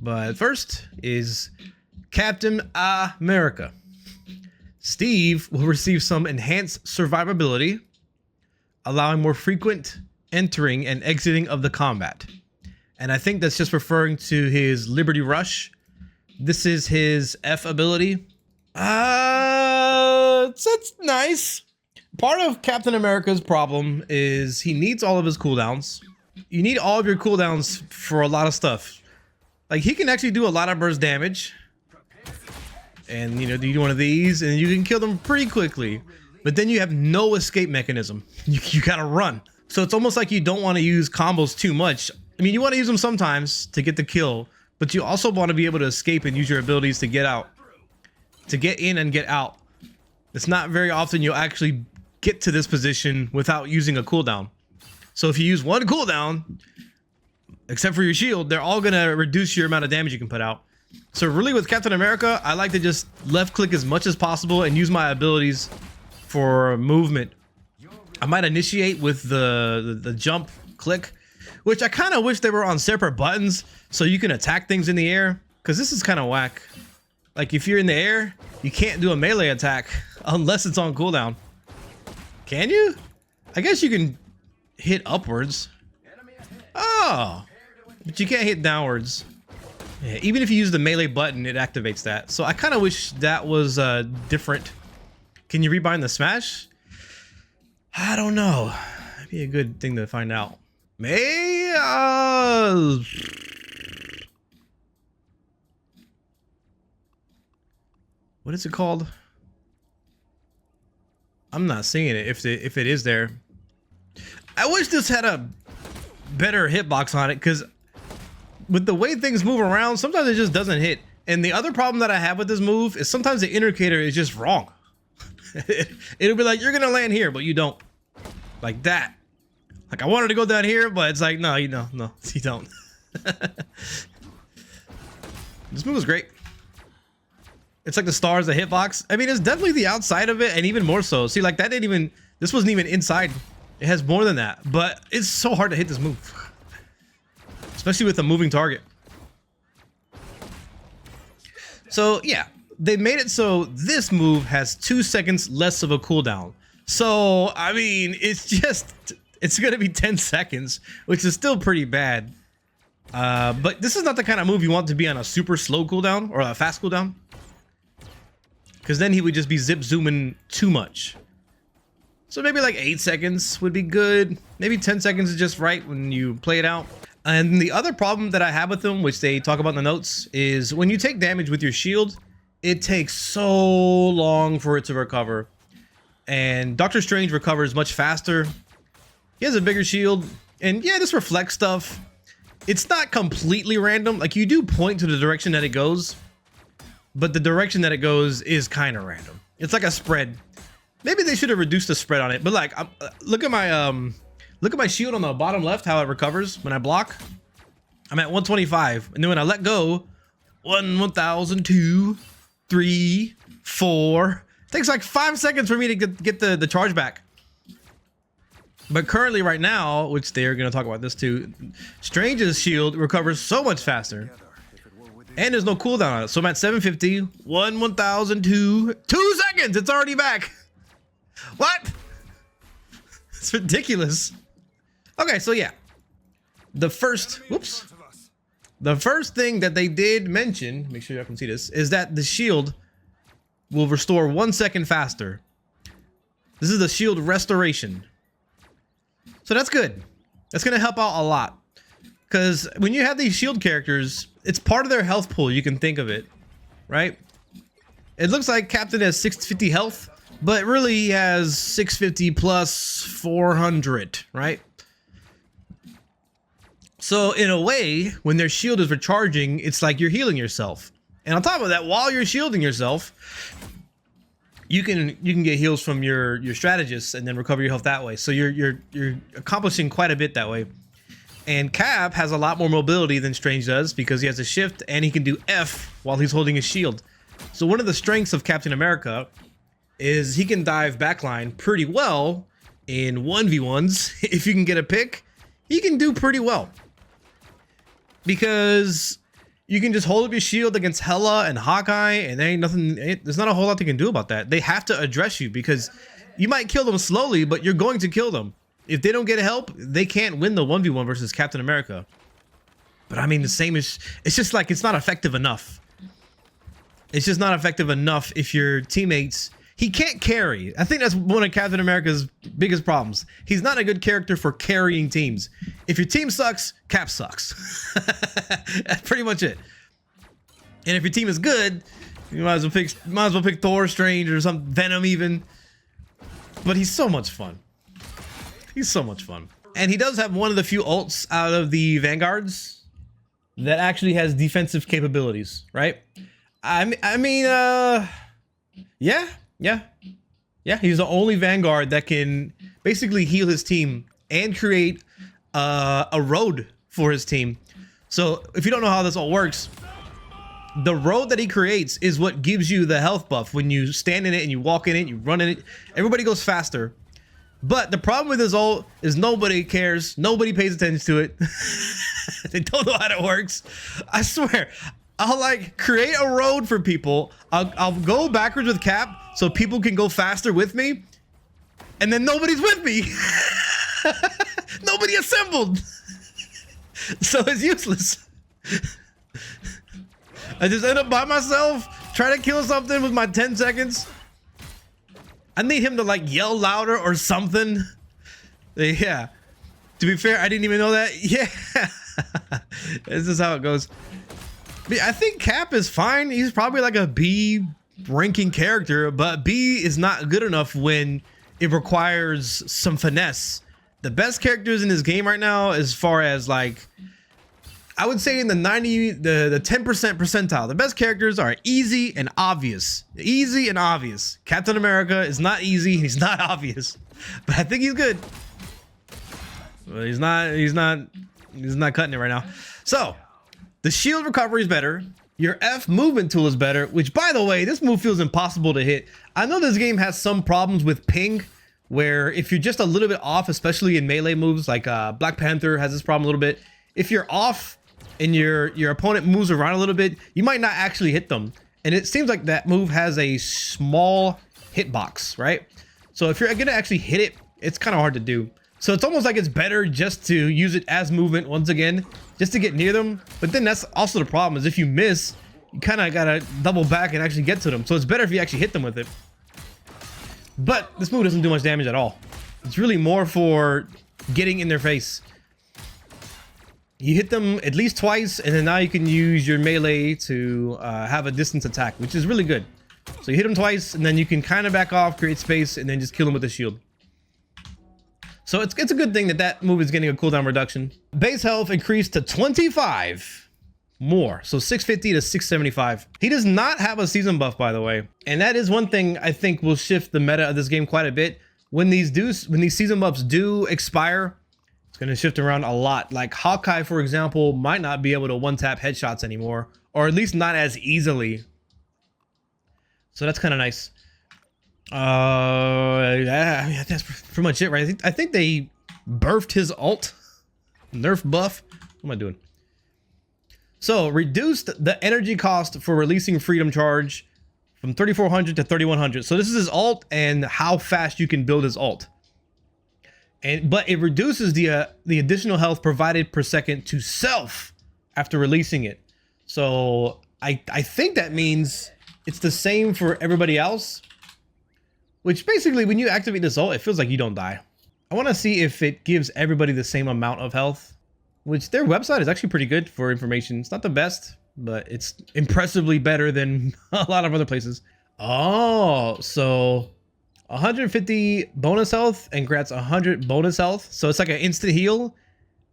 But first is Captain America. Steve will receive some enhanced survivability, allowing more frequent entering and exiting of the combat. And I think that's just referring to his Liberty Rush. This is his F ability. It's nice. Part of Captain America's problem is he needs all of his cooldowns. You need all of your cooldowns for a lot of stuff. Like, he can actually do a lot of burst damage. And, you know, do one of these and you can kill them pretty quickly. But then you have no escape mechanism. You gotta run. So it's almost like you don't want to use combos too much. I mean, you want to use them sometimes to get the kill, but you also want to be able to escape and use your abilities to get out. To get in and get out. It's not very often you'll actually get to this position without using a cooldown. So if you use one cooldown, except for your shield, they're all gonna reduce your amount of damage you can put out. So really with Captain America, I like to just left click as much as possible and use my abilities for movement. I might initiate with the jump click, which I kind of wish they were on separate buttons so you can attack things in the air, because this is kind of whack. Like, if you're in the air, you can't do a melee attack unless it's on cooldown. Can you? I guess you can hit upwards. Oh, but you can't hit downwards. Yeah, even if you use the melee button, it activates that. So I kind of wish that was different. Can you rebind the smash? I don't know. That'd be a good thing to find out. What is it called? I'm not seeing it if it is there. I wish this had a better hitbox on it, because with the way things move around, sometimes it just doesn't hit. And the other problem that I have with this move is sometimes the indicator is just wrong. It'll be like, you're gonna land here, but you don't. Like that. Like, I wanted to go down here, but it's like, no, you don't. This move is great. It's like the stars, the hitbox. I mean, it's definitely the outside of it, and even more so. See, like, that didn't even, this wasn't even inside. It has more than that, but it's so hard to hit this move. Especially with a moving target. So, yeah. They made it so this move has 2 seconds less of a cooldown. So, I mean, it's gonna be 10 seconds, which is still pretty bad. But this is not the kind of move you want to be on a super slow cooldown or a fast cooldown. Because then he would just be zip zooming too much. So maybe like 8 seconds would be good. Maybe 10 seconds is just right when you play it out. And the other problem that I have with him, which they talk about in the notes, is when you take damage with your shield, it takes so long for it to recover. And Doctor Strange recovers much faster. He has a bigger shield. And yeah, this reflects stuff. It's not completely random. Like, you do point to the direction that it goes, but the direction that it goes is kind of random. It's like a spread. Maybe they should have reduced the spread on it. But like, look at my shield on the bottom left, how it recovers when I block. I'm at 125, and then when I let go, 1,000, 2, 3, 4. It takes like 5 seconds for me to get the charge back. But currently, right now, which they're gonna talk about this too, Strange's shield recovers so much faster. And there's no cooldown on it. So I'm at 750, 1,000, 2 seconds. It's already back. What? It's ridiculous. Okay, so yeah. The first thing that they did mention, make sure you can see this, is that the shield will restore 1 second faster. This is the shield restoration. So that's good. That's gonna help out a lot. Because when you have these shield characters, it's part of their health pool, you can think of it, right? It looks like Captain has 650 health, but really he has 650 plus 400, right? So in a way, when their shield is recharging, it's like you're healing yourself. And on top of that, while you're shielding yourself, you can get heals from your strategists and then recover your health that way. So you're accomplishing quite a bit that way. And Cap has a lot more mobility than Strange does because he has a shift and he can do F while he's holding his shield. So one of the strengths of Captain America is he can dive backline pretty well in 1v1s. If you can get a pick, he can do pretty well. Because you can just hold up your shield against Hela and Hawkeye, and there ain't nothing. There's not a whole lot they can do about that. They have to address you because you might kill them slowly, but you're going to kill them. If they don't get help, they can't win the 1v1 versus Captain America. But I mean, the same is, it's just like, it's not effective enough. It's just not effective enough if your teammates, he can't carry. I think that's one of Captain America's biggest problems. He's not a good character for carrying teams. If your team sucks, Cap sucks. That's pretty much it. And if your team is good, you might as well pick Thor, Strange, or some Venom even. But he's so much fun. He's so much fun. And he does have one of the few ults out of the Vanguards that actually has defensive capabilities, right? I mean, yeah. He's the only Vanguard that can basically heal his team and create a road for his team. So if you don't know how this all works, the road that he creates is what gives you the health buff. When you stand in it and you walk in it, you run in it, everybody goes faster. But the problem with this ult is nobody cares. Nobody pays attention to it. They don't know how it works. I swear, I'll like create a road for people. I'll go backwards with Cap so people can go faster with me. And then nobody's with me. Nobody assembled. So it's useless. I just end up by myself, try to kill something with my 10 seconds. I need him to like yell louder or something. Yeah. To be fair, I didn't even know that. Yeah. This is how it goes. But I think Cap is fine. He's probably like a B ranking character, but B is not good enough when it requires some finesse. The best characters in this game right now, as far as like, I would say in the 10% percentile, the best characters are easy and obvious. Easy and obvious. Captain America is not easy. He's not obvious, but I think he's good. But he's not cutting it right now. So the shield recovery is better. Your F movement tool is better, which by the way, this move feels impossible to hit. I know this game has some problems with ping, where if you're just a little bit off, especially in melee moves, like Black Panther has this problem a little bit. If you're off and your opponent moves around a little bit, you might not actually hit them. And it seems like that move has a small hitbox, right? So if you're gonna actually hit it, it's kind of hard to do. So it's almost like it's better just to use it as movement once again, just to get near them. But then that's also the problem, is if you miss, you kind of gotta double back and actually get to them. So it's better if you actually hit them with it. But this move doesn't do much damage at all. It's really more for getting in their face. You hit them at least twice, and then now you can use your melee to have a distance attack, which is really good. So you hit them twice, and then you can kind of back off, create space, and then just kill them with the shield. So it's a good thing that that move is getting a cooldown reduction. Base health increased to 25 more, so 650 to 675. He does not have a season buff, by the way, and that is one thing I think will shift the meta of this game quite a bit. When these season buffs do expire, it's going to shift around a lot. Like Hawkeye, for example, might not be able to one-tap headshots anymore, or at least not as easily. So that's kind of nice. Yeah, that's pretty much it, right? I think they birthed his ult. Nerf buff. What am I doing? So reduced the energy cost for releasing Freedom Charge from 3,400 to 3,100. So this is his ult and how fast you can build his ult. But it reduces the additional health provided per second to self after releasing it. So I think that means it's the same for everybody else. Which basically, when you activate this ult, it feels like you don't die. I want to see if it gives everybody the same amount of health. Which their website is actually pretty good for information. It's not the best, but it's impressively better than a lot of other places. Oh, so 150 bonus health and grants 100 bonus health. So it's like an instant heal.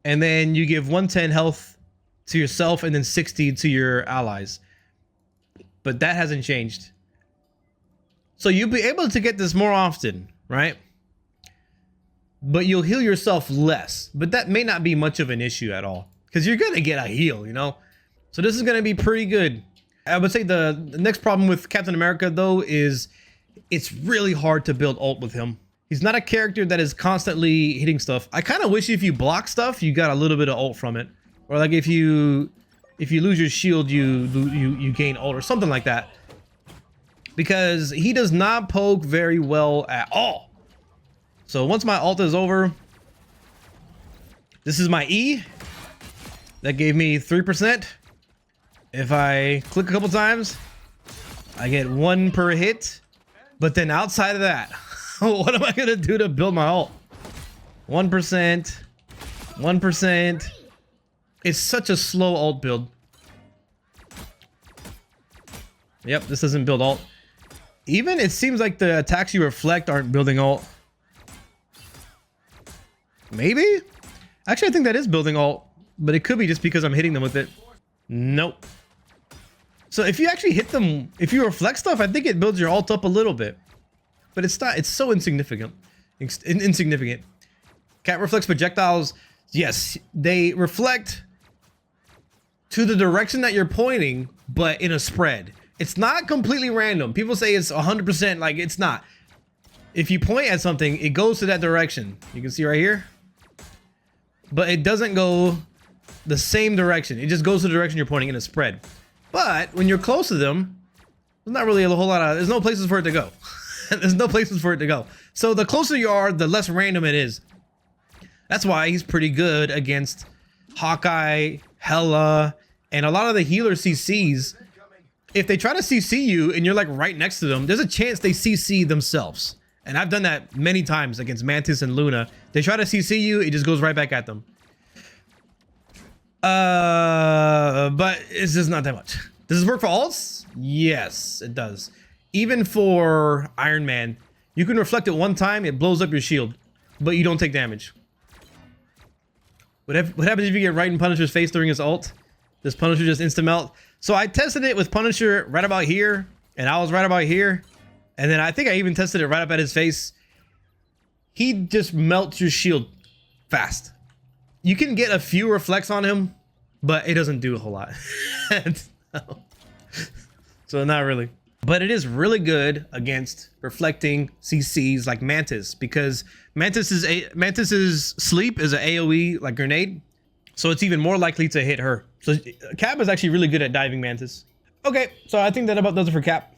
And then you give 110 health to yourself and then 60 to your allies. But that hasn't changed. So you'll be able to get this more often, right? But you'll heal yourself less. But that may not be much of an issue at all, because you're going to get a heal, you know? So this is going to be pretty good. I would say the next problem with Captain America, though, is it's really hard to build ult with him. He's not a character that is constantly hitting stuff. I kind of wish if you block stuff, you got a little bit of ult from it. Or like if you if you lose your shield, you gain ult or something like that. Because he does not poke very well at all. So once my ult is over, this is my E. That gave me 3%. If I click a couple times, I get 1 per hit. But then outside of that, what am I gonna do to build my ult? 1%, 1%. It's such a slow ult build. Yep, this doesn't build ult. Even it seems like the attacks you reflect aren't building ult. Maybe? Actually, I think that is building ult, but it could be just because I'm hitting them with it. Nope. So if you actually hit them, if you reflect stuff, I think it builds your ult up a little bit. But it's not, it's so insignificant. Insignificant. Cat reflects projectiles. Yes, they reflect to the direction that you're pointing, but in a spread. It's not completely random. People say it's 100%, like it's not. If you point at something, it goes to that direction. You can see right here. But it doesn't go the same direction. It just goes to the direction you're pointing in a spread. But when you're close to them, there's not really a whole lot of, there's no places for it to go. There's no places for it to go. So the closer you are, the less random it is. That's why he's pretty good against Hawkeye, Hela, and a lot of the healer CCs. If they try to CC you and you're like right next to them, there's a chance they CC themselves. And I've done that many times against Mantis and Luna. They try to CC you, it just goes right back at them. But it's just not that much. Does this work for ults? Yes, it does. Even for Iron Man, you can reflect it one time, it blows up your shield, but you don't take damage. What happens if you get right in Punisher's face during his ult? Does Punisher just insta melt? So I tested it with Punisher right about here, and I was right about here. And then I think I even tested it right up at his face. He just melts your shield fast. You can get a few reflects on him, but it doesn't do a whole lot. So not really. But it is really good against reflecting CCs like Mantis, because Mantis's sleep is an AoE like grenade, so it's even more likely to hit her. So Cap is actually really good at diving Mantis. Okay, so I think that about does it for Cap.